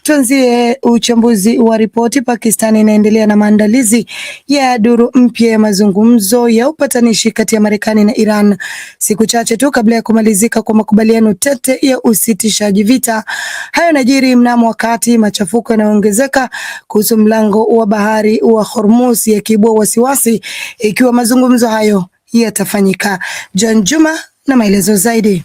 Tuanzie uchambuzi wa ripoti. Pakistan inaendelea na maandalizi ya duru mpya ya mazungumzo ya upatanishi kati ya Marekani na Iran, siku chache tu kabla ya kumalizika kwa makubaliano tete ya usitishaji vita. Hayo yanajiri mnamo wakati machafuko yanayoongezeka kuhusu mlango wa bahari wa Hormuz yakiibua wasiwasi ikiwa mazungumzo hayo yatafanyika. John Juma na maelezo zaidi.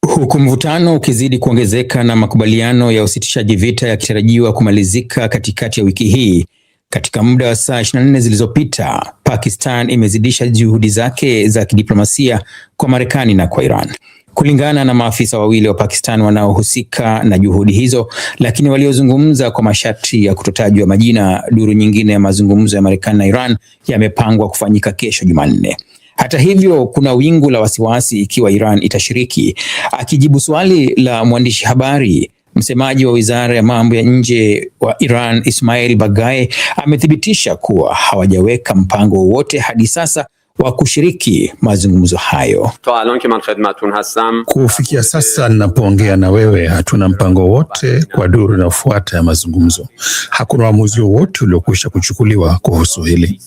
Huku mvutano ukizidi kuongezeka na makubaliano ya usitishaji vita yakitarajiwa kumalizika katikati ya wiki hii, katika muda wa saa 24 zilizopita, Pakistan imezidisha juhudi zake za kidiplomasia kwa Marekani na kwa Iran. Kulingana na maafisa wawili wa Pakistan wanaohusika na juhudi hizo, lakini waliozungumza kwa masharti ya kutotajwa majina, duru nyingine ya mazungumzo ya Marekani na Iran yamepangwa kufanyika kesho Jumanne. Hata hivyo, kuna wingu la wasiwasi ikiwa Iran itashiriki. Akijibu swali la mwandishi habari, msemaji wa Wizara ya Mambo ya Nje wa Iran, Ismail Baqai, amethibitisha kuwa hawajaweka mpango wowote hadi sasa wa kushiriki mazungumzo hayo. Kufikia sasa ninapoongea na wewe, hatuna mpango wote kwa duru inayofuata ya mazungumzo. Hakuna uamuzi wowote uliokwisha kuchukuliwa kuhusu hili.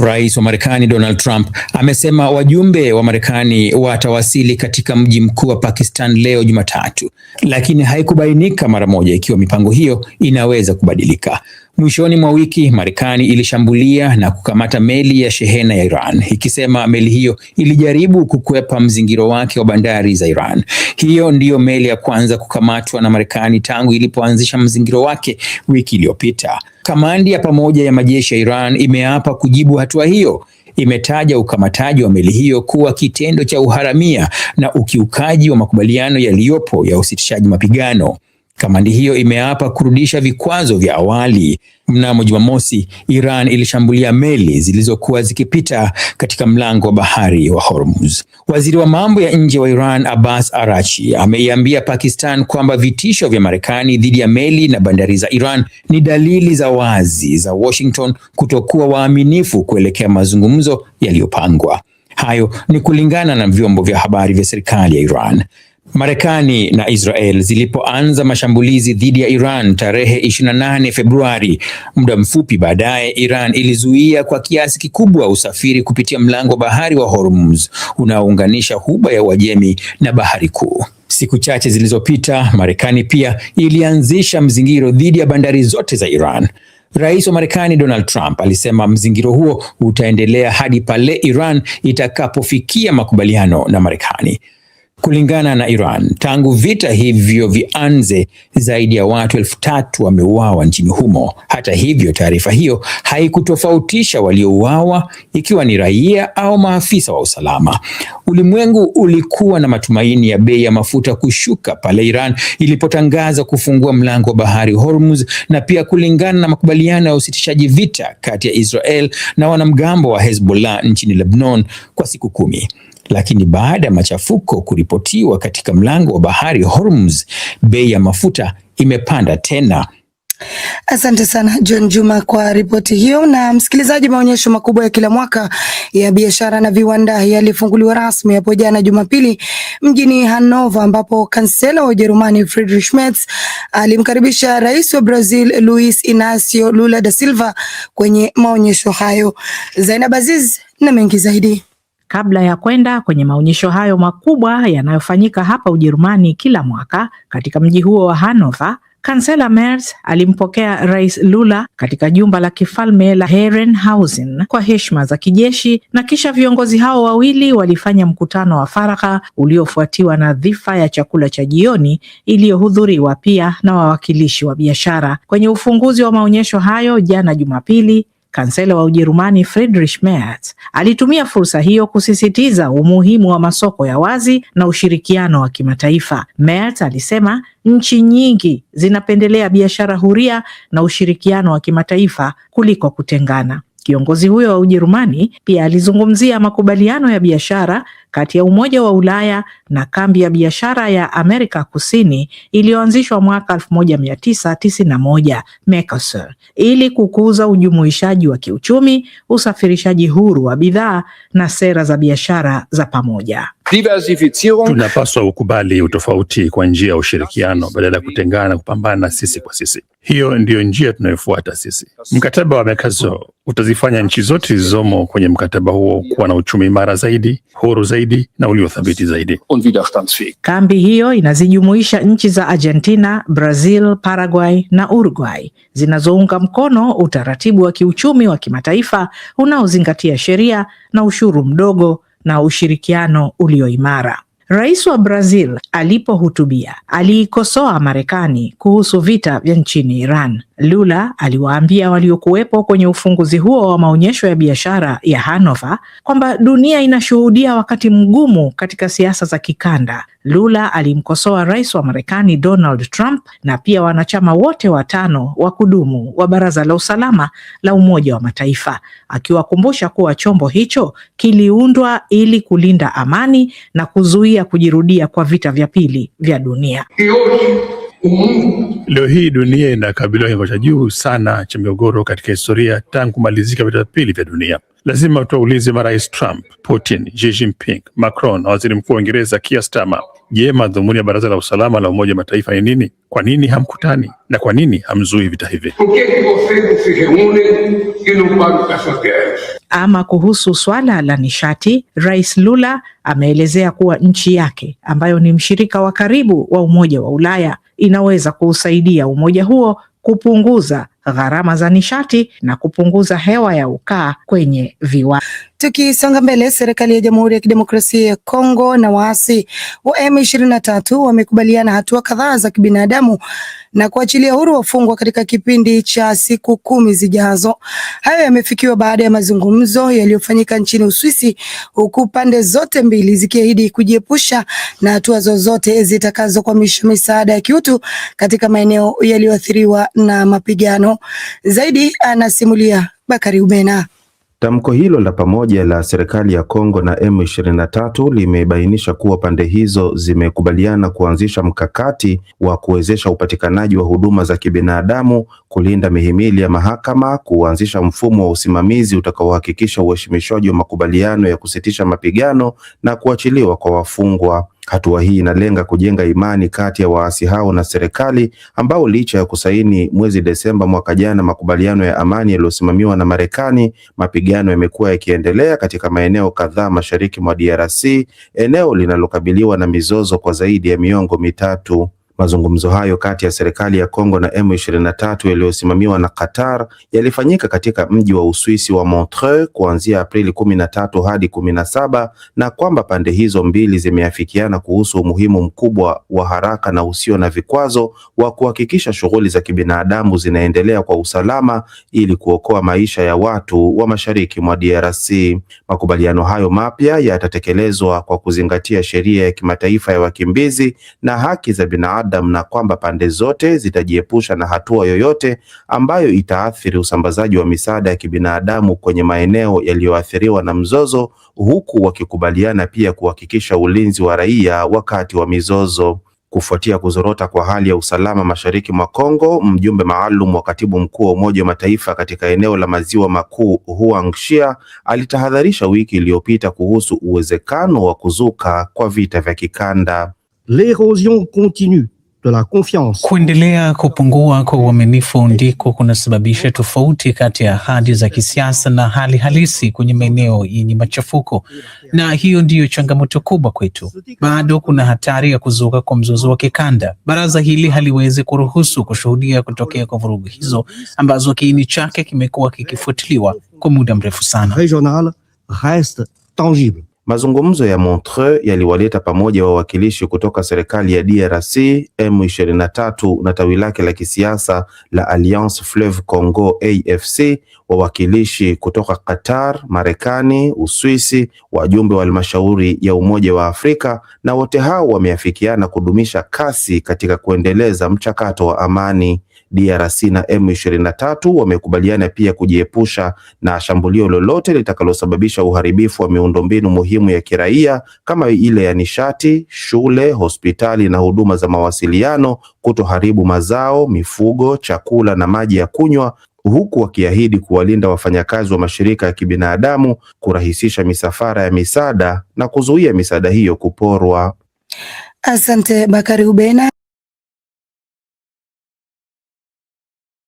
Rais wa Marekani Donald Trump amesema wajumbe wa Marekani watawasili katika mji mkuu wa Pakistan leo Jumatatu, lakini haikubainika mara moja ikiwa mipango hiyo inaweza kubadilika. Mwishoni mwa wiki, Marekani ilishambulia na kukamata meli ya shehena ya Iran, ikisema meli hiyo ilijaribu kukwepa mzingiro wake wa bandari za Iran. Hiyo ndiyo meli ya kwanza kukamatwa na Marekani tangu ilipoanzisha mzingiro wake wiki iliyopita. Kamandi ya pamoja ya majeshi ya Iran imeapa kujibu hatua hiyo. Imetaja ukamataji wa meli hiyo kuwa kitendo cha uharamia na ukiukaji wa makubaliano yaliyopo ya usitishaji mapigano. Kamandi hiyo imeapa kurudisha vikwazo vya awali. Mnamo Jumamosi, Iran ilishambulia meli zilizokuwa zikipita katika mlango wa bahari wa Hormuz. Waziri wa mambo ya nje wa Iran, Abbas Araghchi, ameiambia Pakistan kwamba vitisho vya Marekani dhidi ya meli na bandari za Iran ni dalili za wazi za Washington kutokuwa waaminifu kuelekea mazungumzo yaliyopangwa. Hayo ni kulingana na vyombo vya habari vya serikali ya Iran. Marekani na Israel zilipoanza mashambulizi dhidi ya Iran tarehe 28 Februari, muda mfupi baadaye Iran ilizuia kwa kiasi kikubwa usafiri kupitia mlango wa bahari wa Hormuz unaounganisha Ghuba ya Uajemi na Bahari Kuu. Siku chache zilizopita, Marekani pia ilianzisha mzingiro dhidi ya bandari zote za Iran. Rais wa Marekani Donald Trump alisema mzingiro huo utaendelea hadi pale Iran itakapofikia makubaliano na Marekani. Kulingana na Iran, tangu vita hivyo vianze, zaidi ya watu 3,000 wameuawa nchini humo. Hata hivyo, taarifa hiyo haikutofautisha waliouawa ikiwa ni raia au maafisa wa usalama. Ulimwengu ulikuwa na matumaini ya bei ya mafuta kushuka pale Iran ilipotangaza kufungua mlango wa bahari Hormuz, na pia kulingana na makubaliano ya usitishaji vita kati ya Israel na wanamgambo wa Hezbollah nchini Lebanon kwa siku 10. Lakini baada ya machafuko kuripotiwa katika mlango wa bahari Hormuz, bei ya mafuta imepanda tena. Asante sana John Juma kwa ripoti hiyo. Na msikilizaji, maonyesho makubwa ya kila mwaka ya biashara na viwanda yalifunguliwa rasmi hapo jana Jumapili mjini Hanover, ambapo kansela wa Ujerumani Friedrich Merz alimkaribisha rais wa Brazil Luiz Inacio Lula da Silva kwenye maonyesho hayo. Zainab Aziz na mengi zaidi. Kabla ya kwenda kwenye maonyesho hayo makubwa yanayofanyika hapa Ujerumani kila mwaka katika mji huo wa Hanover, Kansela Merz alimpokea Rais Lula katika jumba la kifalme la Herrenhausen kwa heshima za kijeshi, na kisha viongozi hao wawili walifanya mkutano wa faragha uliofuatiwa na dhifa ya chakula cha jioni iliyohudhuriwa pia na wawakilishi wa biashara. Kwenye ufunguzi wa maonyesho hayo jana Jumapili, Kansela wa Ujerumani Friedrich Merz alitumia fursa hiyo kusisitiza umuhimu wa masoko ya wazi na ushirikiano wa kimataifa. Merz alisema nchi nyingi zinapendelea biashara huria na ushirikiano wa kimataifa kuliko kutengana. Kiongozi huyo wa Ujerumani pia alizungumzia makubaliano ya biashara kati ya Umoja wa Ulaya na kambi ya biashara ya Amerika Kusini iliyoanzishwa mwaka 1991, Mercosur, ili kukuza ujumuishaji wa kiuchumi, usafirishaji huru wa bidhaa na sera za biashara za pamoja. Tunapaswa kukubali utofauti kwa njia ya ushirikiano badala ya kutengana, kupambana sisi kwa sisi. Hiyo ndiyo njia tunayofuata sisi. Mkataba wa Mercosur utazifanya nchi zote zilizomo kwenye mkataba huo kuwa na uchumi imara zaidi, huru zaidi na uliothabiti zaidi. Kambi hiyo inazijumuisha nchi za Argentina, Brazil, Paraguay na Uruguay zinazounga mkono utaratibu wa kiuchumi wa kimataifa unaozingatia sheria na ushuru mdogo na ushirikiano ulio imara. Rais wa Brazil alipohutubia aliikosoa Marekani kuhusu vita vya nchini Iran. Lula aliwaambia waliokuwepo kwenye ufunguzi huo wa maonyesho ya biashara ya Hanover kwamba dunia inashuhudia wakati mgumu katika siasa za kikanda. Lula alimkosoa rais wa Marekani Donald Trump na pia wanachama wote watano wa kudumu wa Baraza la Usalama la Umoja wa Mataifa, akiwakumbusha kuwa chombo hicho kiliundwa ili kulinda amani na kuzuia kujirudia kwa vita vya pili vya dunia. Leo hii dunia inakabiliwa kiwango cha juu sana cha migogoro katika historia tangu kumalizika vita vya pili vya dunia. Lazima tuwaulize marais Trump, Putin, Xi Jinping, Macron na waziri mkuu wa Uingereza Keir Starmer, je, madhumuni ya Baraza la Usalama la Umoja wa Mataifa ni nini? Kwa nini hamkutani na kwa nini hamzui vita hivi? Ama kuhusu swala la nishati, Rais Lula ameelezea kuwa nchi yake ambayo ni mshirika wa karibu wa Umoja wa Ulaya inaweza kuusaidia umoja huo kupunguza gharama za nishati na kupunguza hewa ya ukaa kwenye viwanda. Tukisonga mbele, serikali ya Jamhuri ya Kidemokrasia ya Kongo na waasi wa M23 wamekubaliana hatua kadhaa za kibinadamu na kuachilia huru wafungwa katika kipindi cha siku 10 zijazo. Hayo yamefikiwa baada ya mazungumzo yaliyofanyika nchini Uswisi, huku pande zote mbili zikiahidi kujiepusha na hatua zozote zitakazokwamisha misaada ya kiutu katika maeneo yaliyoathiriwa na mapigano. Zaidi anasimulia Bakari Ubena. Tamko hilo la pamoja la serikali ya Kongo na M23 limebainisha kuwa pande hizo zimekubaliana kuanzisha mkakati wa kuwezesha upatikanaji wa huduma za kibinadamu, kulinda mihimili ya mahakama, kuanzisha mfumo wa usimamizi utakaohakikisha uheshimishwaji wa makubaliano ya kusitisha mapigano na kuachiliwa kwa wafungwa. Hatua hii inalenga kujenga imani kati ya waasi hao na serikali, ambao licha ya kusaini mwezi Desemba mwaka jana makubaliano ya amani yaliyosimamiwa na Marekani, mapigano yamekuwa yakiendelea katika maeneo kadhaa mashariki mwa DRC, eneo linalokabiliwa na mizozo kwa zaidi ya miongo mitatu. Mazungumzo hayo kati ya serikali ya Kongo na M23 yaliyosimamiwa na Qatar yalifanyika katika mji wa Uswisi wa Montreux kuanzia Aprili 13 hadi 17, na kwamba pande hizo mbili zimeafikiana kuhusu umuhimu mkubwa wa haraka na usio na vikwazo wa kuhakikisha shughuli za kibinadamu zinaendelea kwa usalama ili kuokoa maisha ya watu wa mashariki mwa DRC. Makubaliano hayo mapya yatatekelezwa kwa kuzingatia sheria ya kimataifa ya wakimbizi na haki za binadamu, na kwamba pande zote zitajiepusha na hatua yoyote ambayo itaathiri usambazaji wa misaada ya kibinadamu kwenye maeneo yaliyoathiriwa na mzozo, huku wakikubaliana pia kuhakikisha ulinzi wa raia wakati wa mizozo. Kufuatia kuzorota kwa hali ya usalama mashariki mwa Kongo, mjumbe maalum wa katibu mkuu wa Umoja wa Mataifa katika eneo la Maziwa Makuu, Huang Xia, alitahadharisha wiki iliyopita kuhusu uwezekano wa kuzuka kwa vita vya kikanda. L'érosion continue de la confiance. Kuendelea kupungua kwa uaminifu ndiko kunasababisha tofauti kati ya ahadi za kisiasa na hali halisi kwenye maeneo yenye machafuko, na hiyo ndiyo changamoto kubwa kwetu. Bado kuna hatari ya kuzuka kwa mzozo wa kikanda. Baraza hili haliwezi kuruhusu kushuhudia kutokea kwa vurugu hizo ambazo kiini chake kimekuwa kikifuatiliwa kwa muda mrefu sana. Regional reste tangible. Mazungumzo ya Montreux yaliwaleta pamoja wawakilishi kutoka serikali ya DRC, M23 na tawi lake la kisiasa la Alliance Fleuve Congo AFC, wawakilishi kutoka Qatar, Marekani, Uswisi, wajumbe wa halmashauri ya Umoja wa Afrika, na wote hao wameafikiana kudumisha kasi katika kuendeleza mchakato wa amani. DRC na M23 wamekubaliana pia kujiepusha na shambulio lolote litakalosababisha uharibifu wa miundombinu muhimu ya kiraia kama ile ya nishati, shule, hospitali na huduma za mawasiliano, kutoharibu mazao, mifugo, chakula na maji ya kunywa, huku wakiahidi kuwalinda wafanyakazi wa mashirika ya kibinadamu, kurahisisha misafara ya misaada na kuzuia misaada hiyo kuporwa. Asante Bakari Ubena.